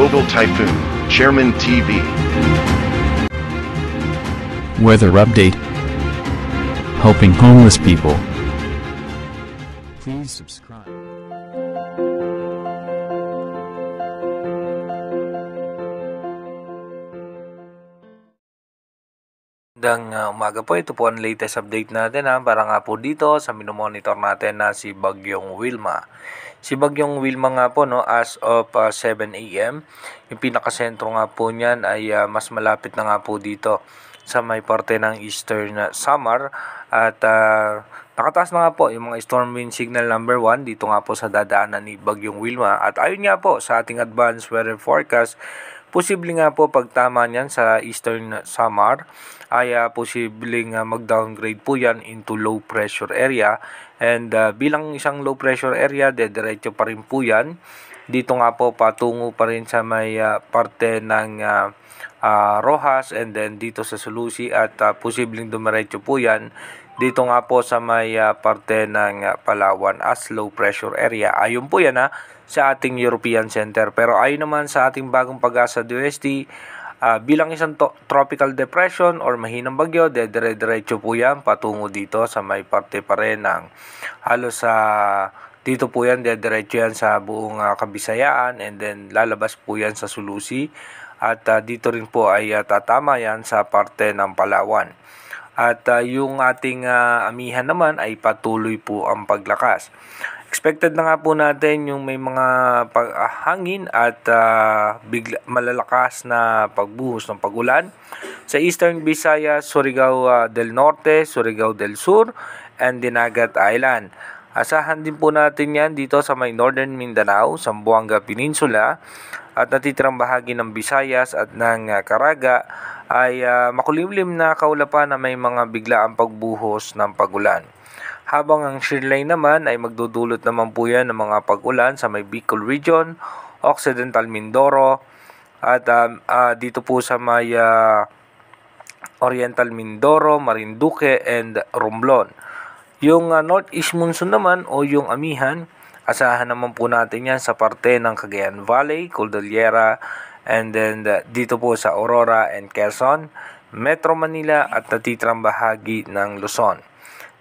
Global Typhoon, Chairman TV. Weather update. Helping homeless people. Please subscribe. Magandang umaga po, ito po ang latest update natin para nga po dito sa minomonitor natin na si Bagyong Wilma. Si Bagyong Wilma nga po as of 7 AM, yung pinakasentro nga po niyan ay mas malapit na nga po dito sa may parte ng Eastern Samar at nakataas na nga po yung mga storm wind signal number 1 dito nga po sa dadaanan ni Bagyong Wilma at ayon nga po sa ating advanced weather forecast, posible nga po pagtama niyan sa Eastern Samar ay posibleng mag-downgrade po yan into low pressure area and bilang isang low pressure area, dediretso pa rin po yan. Dito nga po patungo pa rin sa may parte ng Rojas and then dito sa Sulusi at posibleng dumiretso po yan dito nga po sa may parte ng Palawan as low pressure area. Ayon po yan sa ating European Center. Pero ayon naman sa ating bagong pag-asa DOST, bilang isang tropical depression or mahinang bagyo, dire-diretso po yan patungo dito sa may parte pa rin ng halos dito po yan, dire-diretso yan sa buong Kabisayaan and then lalabas po yan sa Sulusi at dito rin po ay tatama yan sa parte ng Palawan. At yung ating amihan naman ay patuloy po ang paglakas. Expected na nga po natin yung may mga hangin at malalakas na pagbuhos ng pagulan sa Eastern Visayas, Surigao del Norte, Surigao del Sur, and Dinagat Island. Asahan din po natin yan dito sa may Northern Mindanao, Zamboanga Peninsula, at natitirang bahagi ng Visayas at ng Caraga ay makulimlim na kaulapan na may mga biglaang pagbuhos ng pagulan. Habang ang shearline naman ay magdudulot naman po yan ng mga pag-ulan sa may Bicol Region, Occidental Mindoro, at dito po sa may Oriental Mindoro, Marinduque, and Romblon. Yung Northeast Monsoon naman o yung amihan, asahan naman po natin yan sa parte ng Cagayan Valley, Cordillera, and then dito po sa Aurora and Quezon, Metro Manila at natitirang bahagi ng Luzon.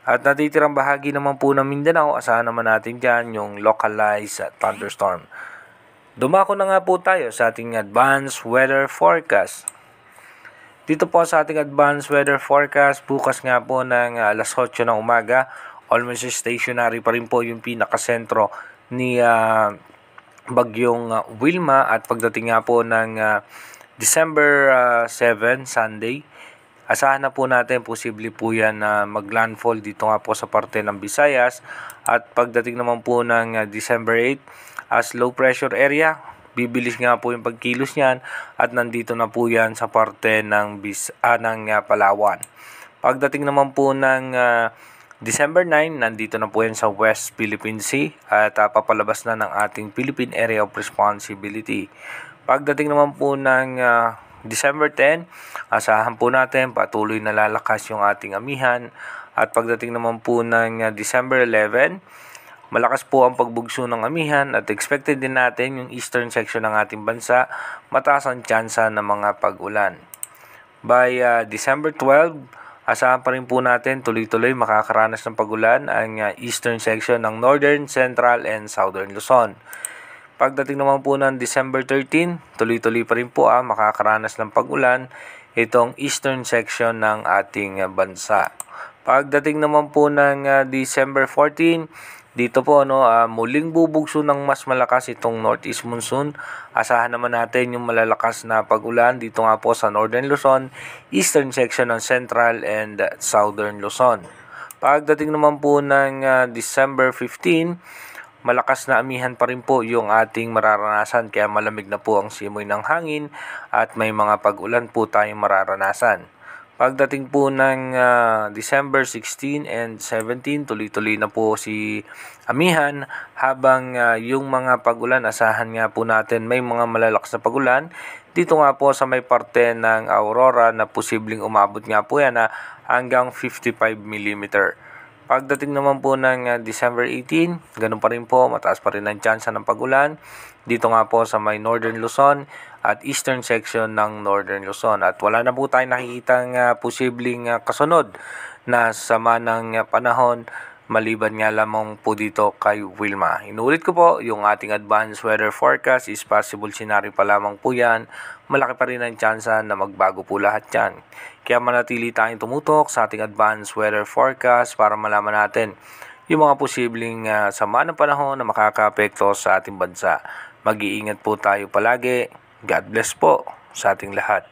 At natitirang bahagi naman po ng Mindanao, asahan naman natin dyan yung localized thunderstorm. Dumako na nga po tayo sa ating advanced weather forecast. Dito po sa ating advanced weather forecast, bukas nga po ng alas 8 ng umaga, almost stationary pa rin po yung pinakasentro ni Bagyong Wilma at pagdating nga po ng December 7, Sunday, asahan na po natin posible po yan na maglandfall dito nga po sa parte ng Visayas at pagdating naman po ng December 8 as low pressure area, bibilis nga po yung pagkilos niyan at nandito na po yan sa parte ng Palawan. Pagdating naman po ng December 9, nandito na po yan sa West Philippine Sea at papalabas na ng ating Philippine Area of Responsibility. Pagdating naman po ng December 10, asahan po natin patuloy na lalakas yung ating amihan at pagdating naman po ng December 11, malakas po ang pagbugso ng amihan at expected din natin yung eastern section ng ating bansa, mataas ang tsansa ng mga pag-ulan. By December 12, asahan pa rin po natin tuloy-tuloy makakaranas ng pagulan ang eastern section ng Northern, Central, and Southern Luzon. Pagdating naman po ng December 13, tuloy-tuloy pa rin po makakaranas ng pagulan itong eastern section ng ating bansa. Pagdating naman po ng December 14, dito po muling bubugso ng mas malakas itong northeast monsoon. Asahan naman natin yung malalakas na pagulan dito nga po sa Northern Luzon, eastern section ng Central and Southern Luzon. Pagdating naman po ng December 15, malakas na amihan pa rin po yung ating mararanasan kaya malamig na po ang simoy ng hangin at may mga pag-ulan po tayong mararanasan. Pagdating po ng December 16 and 17, tuloy-tuloy na po si amihan habang yung mga pag-ulan, asahan nga po natin may mga malalakas na pag-ulan. Dito nga po sa may parte ng Aurora na posibleng umabot nga po yan hanggang 55 mm. Pagdating naman po ng December 18, ganun pa rin po, mataas pa rin ang tsansa ng pag-ulan. Dito nga po sa may Northern Luzon at Eastern section ng Northern Luzon. At wala na po tayong nakikitang posibleng kasunod na sama ng panahon maliban nga lamang po dito kay Wilma. Inulit ko po, yung ating advanced weather forecast is possible scenario pa lamang po yan. Malaki pa rin ang tsansa na magbago po lahat yan. Kaya manatili tayong tumutok sa ating advanced weather forecast para malaman natin yung mga posibleng sama ng panahon na makakaapekto sa ating bansa. Mag-iingat po tayo palagi. God bless po sa ating lahat.